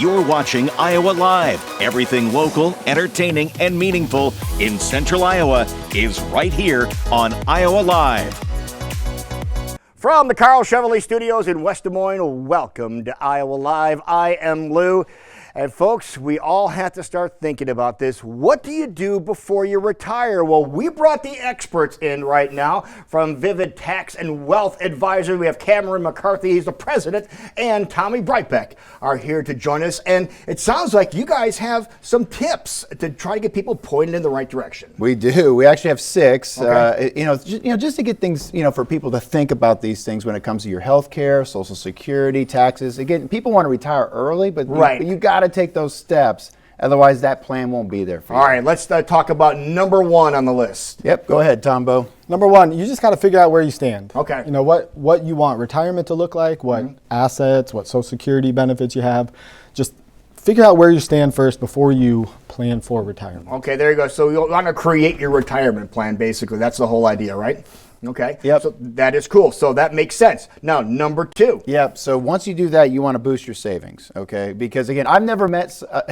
You're watching Iowa Live. Everything local, entertaining, and meaningful in Central Iowa is right here on Iowa Live. From the Carl Chevrolet Studios in West Des Moines, welcome to Iowa Live. I am Lou. And folks, we all have to start thinking about this. What do you do before you retire? Well, we brought the experts in right now from Vivid Tax and Wealth Advisor. We have Cameron McCarthy, he's the president, and Tommy Breitbach are here to join us. And it sounds like you guys have some tips to try to get people pointed in the right direction. We do. We actually have 6. Okay. Just to get things, for people to think about these things when it comes to your health care, Social Security, taxes. Again, people want to retire early, but you got to take those steps. Otherwise, that plan won't be there for you. All right, let's talk about number 1 on the list. Yep, go ahead, Tombo. Number 1, you just got to figure out where you stand. Okay. You know, what you want retirement to look like, what assets, what Social Security benefits you have. Just figure out where you stand first before you plan for retirement. Okay, there you go. So you want to create your retirement plan, basically. That's the whole idea, right? Okay. Yep. So that is cool. So that makes sense. Now, number 2. Yep. So once you do that, you want to boost your savings, okay? Because again, I've never met a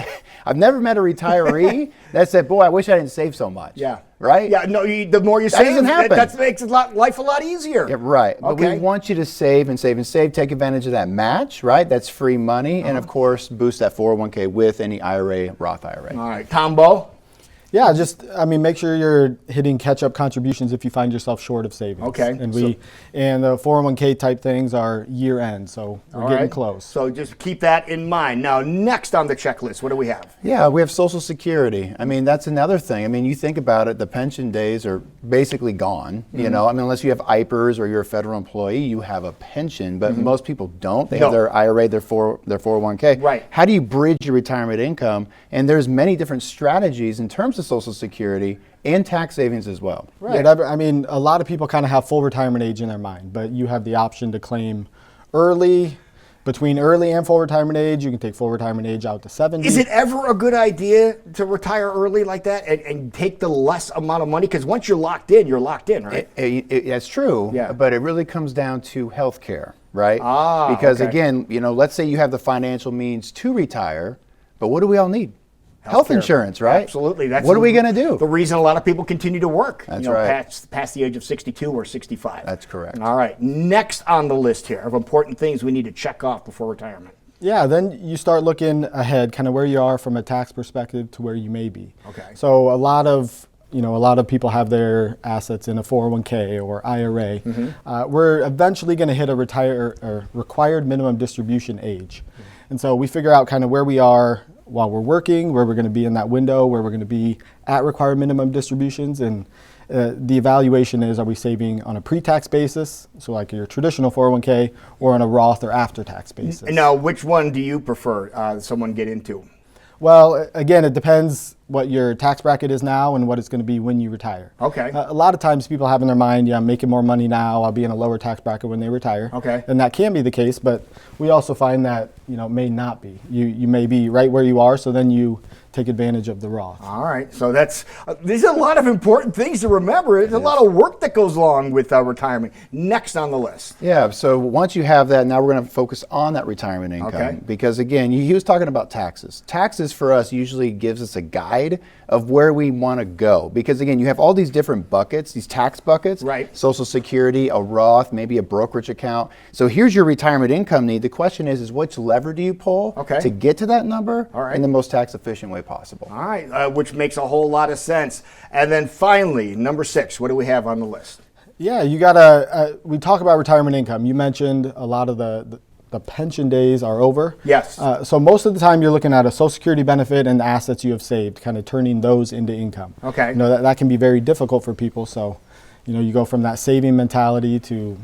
retiree that said, "Boy, I wish I didn't save so much." Yeah. Right? Yeah. No. The more you save, doesn't happen. that makes life a lot easier. Yeah, right. But Okay. we want you to save and save and save. Take advantage of that match, right? That's free money, and of course, boost that 401k with any IRA, Roth IRA. All right, Tombo. Yeah, make sure you're hitting catch-up contributions if you find yourself short of savings. Okay. And the 401k type things are year-end, so we're getting close. So just keep that in mind. Now, next on the checklist, what do we have? Yeah, we have Social Security. That's another thing. You think about it, the pension days are basically gone. Unless you have IPERS or you're a federal employee, you have a pension, but most people don't. They have their IRA, their 401k. Right. How do you bridge your retirement income? And there's many different strategies in terms of Social Security and tax savings as well. Right. Yeah, a lot of people kind of have full retirement age in their mind, but you have the option to claim between early and full retirement age. You can take full retirement age out to 70. Is it ever a good idea to retire early like that and take the less amount of money? Because once you're locked in, right? That's true, Yeah. But it really comes down to health care, right? Because again, let's say you have the financial means to retire, but what do we all need? Health insurance, right? Absolutely. What are we going to do? The reason a lot of people continue to work. That's right. Past the age of 62 or 65. That's correct. All right. Next on the list here of important things we need to check off before retirement. Yeah, then you start looking ahead, kind of where you are from a tax perspective to where you may be. Okay. So a lot of people have their assets in a 401k or IRA. We're eventually going to hit a required minimum distribution age. And so we figure out kind of where we are while we're working, where we're going to be in that window, where we're going to be at required minimum distributions. And the evaluation is, are we saving on a pre-tax basis, so like your traditional 401k, or on a Roth or after-tax basis? Now, which one do you prefer someone get into? Well, again, it depends what your tax bracket is now and what it's going to be when you retire. Okay. A lot of times people have in their mind, I'm making more money now, I'll be in a lower tax bracket when they retire. Okay. And that can be the case, but we also find that, may not be. You may be right where you are, so then you take advantage of the Roth. All right. So these are a lot of important things to remember. There's a lot of work that goes along with retirement. Next on the list. Yeah. So once you have that, now we're going to focus on that retirement income. Okay. Because again, he was talking about taxes. Taxes for us usually gives us a guide of where we want to go. Because again, you have all these different buckets, these tax buckets. Right. Social Security, a Roth, maybe a brokerage account. So here's your retirement income need. The question is which lever do you pull to get to that number in the most tax efficient way possible? All right, which makes a whole lot of sense. And then finally, number 6, what do we have on the list? Yeah, you gotta, we talk about retirement income. You mentioned a lot of the pension days are over. Yes. So most of the time you're looking at a Social Security benefit and the assets you have saved, kind of turning those into income. Okay. That can be very difficult for people. So, you go from that saving mentality to,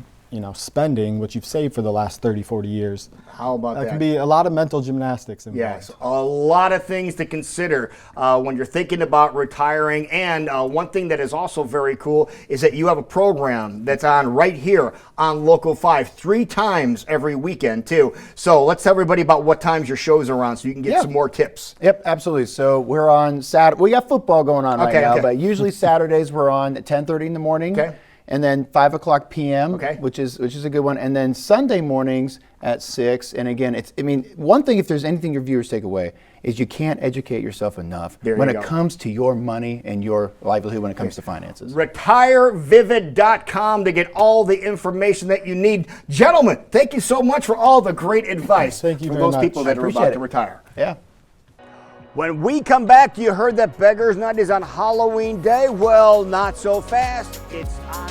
spending, which you've saved for the last 30, 40 years. How about that? That can be a lot of mental gymnastics involved. Yes, a lot of things to consider when you're thinking about retiring. And one thing that is also very cool is that you have a program that's on right here on Local 5, 3 times every weekend too. So let's tell everybody about what times your shows are on so you can get some more tips. Yep, absolutely. So we're on Saturday. We got football going on right now, but usually Saturdays we're on at 10:30 in the morning. Okay. and then 5 o'clock p.m., Okay. which is a good one, and then Sunday mornings at 6. And again, one thing, if there's anything your viewers take away, is you can't educate yourself enough when it comes to your money and your livelihood when it comes to finances. RetireVivid.com to get all the information that you need. Gentlemen, thank you so much for all the great advice Thank you for very those much. people that are about to retire. Yeah. When we come back, you heard that Beggar's Night is on Halloween Day. Well, not so fast. It's on